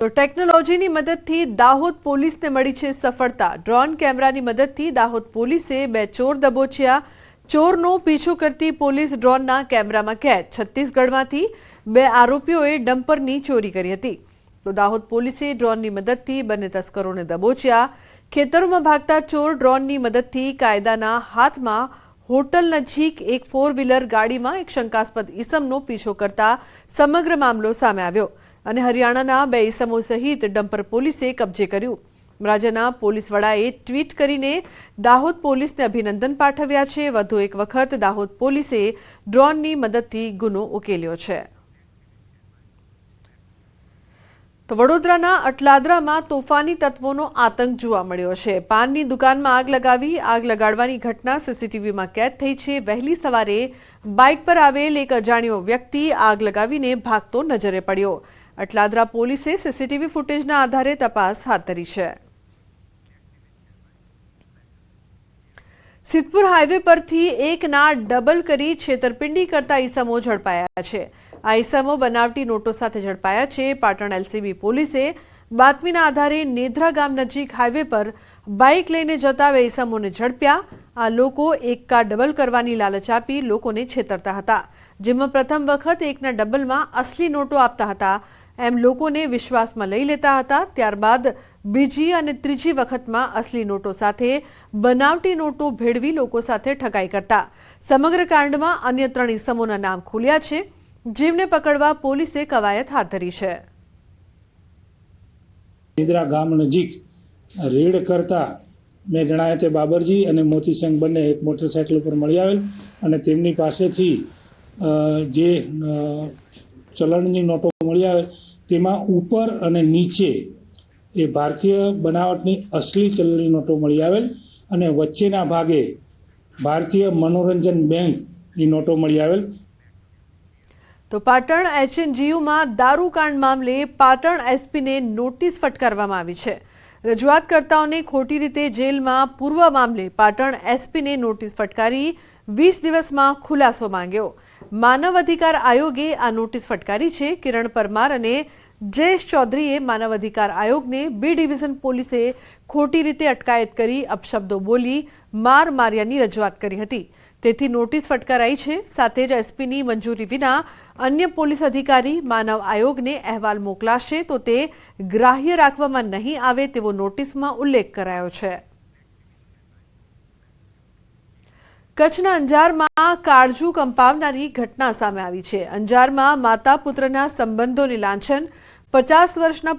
તો ટેકનોલોજીની મદદથી દાહોદ પોલીસને મળી છે સફળતા। ડ્રોન કેમેરાની મદદથી દાહોદ પોલીસે બે ચોર દબોચ્યા। ચોરનો પીછો કરતી પોલીસ ડ્રોનના કેમેરામાં કેદ। છત્તીસગઢમાંથી બે આરોપીઓએ ડમ્પરની ચોરી કરી હતી। તો દાહોદ પોલીસે ડ્રોનની મદદથી બંને તસ્કરોને દબોચ્યા। ખેતરોમાં ભાગતા ચોર ડ્રોનની મદદથી કાયદાના હાથમાં હોટલ નજીક એક 4-વ્હીલર ગાડીમાં એક શંકાસ્પદ ઈસમનો પીછો કરતા સમગ્ર મામલો સામે આવ્યો અને હરિયાણાના બે ઈસમો સહિત ડમ્પર પોલીસે કબજે કર્યું। રાજ્યના પોલીસ વડાએ ટ્વીટ કરીને દાહોદ પોલીસને અભિનંદન પાઠવ્યા છે। વધુ એક વખત દાહોદ પોલીસે ડ્રોનની મદદથી ગુનો ઉકેલ્યો છે। તો વડોદરાના અટલાદરામાં તોફાની તત્વોનો આતંક જોવા મળ્યો છે। પાનની દુકાનમાં આગ લગાવી આગ લગાડવાની ઘટના સીસીટીવીમાં કેદ થઈ છે। વહેલી સવારે બાઇક પર આવેલ એક અજાણ્યો વ્યક્તિ આગ લગાવીને ભાગતો નજરે પડ્યો। અટલાદરા પોલીસે સીસીટીવી ફૂટેજના આધારે તપાસ હાથ ધરી છે। સિદ્ધપુર હાઈવે પરથી એકના ડબલ કરી છેતરપિંડી કરતા ઈસમો ઝડપાયા છે। આ ઈસમો બનાવટી નોટો સાથે ઝડપાયા છે। પાટણ એલસીબી પોલીસે બાતમીના આધારે નેધરા ગામ નજીક હાઈવે પર બાઇક લઈને જતા બે ઈસમોને ઝડપ્યા। આ લોકો એકા ડબલ કરવાની લાલચ આપી લોકોને છેતરતા હતા, જેમાં પ્રથમ વખત એકના ડબલમાં અસલી નોટો આપતા હતા એમ લોકોને વિશ્વાસમાં લઈ લેતા હતા। ત્યારબાદ બીજી અને ત્રીજી વખતમાં અસલી નોટો સાથે બનાવટી નોટો ભેળવી લોકો સાથે ઠગાઈ કરતા। સમગ્ર કાંડમાં અન્ય 3 ઈસમોના નામ ખુલ્યા છે, જેમને પકડવા પોલીસે કવાયત હાથ ધરી છે। નેધરા ગામ નજીક રેડ કરતા મેં જણાવ્યા તે બાબરજી અને મોતીસિંહ બંને એક મોટરસાઇકલ પર મળી આવેલ અને તેમની પાસેથી જે ચલણની નોટો મળી આવે તેમાં ઉપર અને નીચે એ ભારતીય બનાવટની અસલી ચલણની નોટો મળી આવેલ અને વચ્ચેના ભાગે ભારતીય મનોરંજન બેંકની નોટો મળી આવેલ। તો પાટણ એચએનજીયુમાં દારૂકાંડ મામલે પાટણ એસપીને નોટિસ ફટકારવામાં આવી છે। રજૂઆતકર્તાઓને ખોટી રીતે જેલમાં પૂરવા મામલે પાટણ એસપીને નોટિસ ફટકારી 20 દિવસમાં ખુલાસો માંગ્યો। માનવ અધિકાર આયોગે આ નોટિસ ફટકારી છે। કિરણ પરમાર અને જયેશ ચૌધરીએ માનવ અધિકાર આયોગને બી ડિવિઝન પોલીસે ખોટી રીતે અટકાયત કરી અપશબ્દો બોલી માર માર્યાની રજૂઆત કરી હતી, તેથી નોટિસ ફટકારાઈ છે। સાથે જ એસપીની મંજૂરી વિના અન્ય પોલીસ અધિકારી માનવ આયોગને અહેવાલ મોકલાશે તો તે ગ્રાહ્ય રાખવામાં નહીં આવે તેવો નોટિસમાં ઉલ્લેખ કરાયો છે। કચ્છના અંજારમાં કાળજુ કંપાવનારી ઘટના સામે આવી છે। અંજારમાં માતા પુત્રના સંબંધોની લાંછન 50 વર્ષના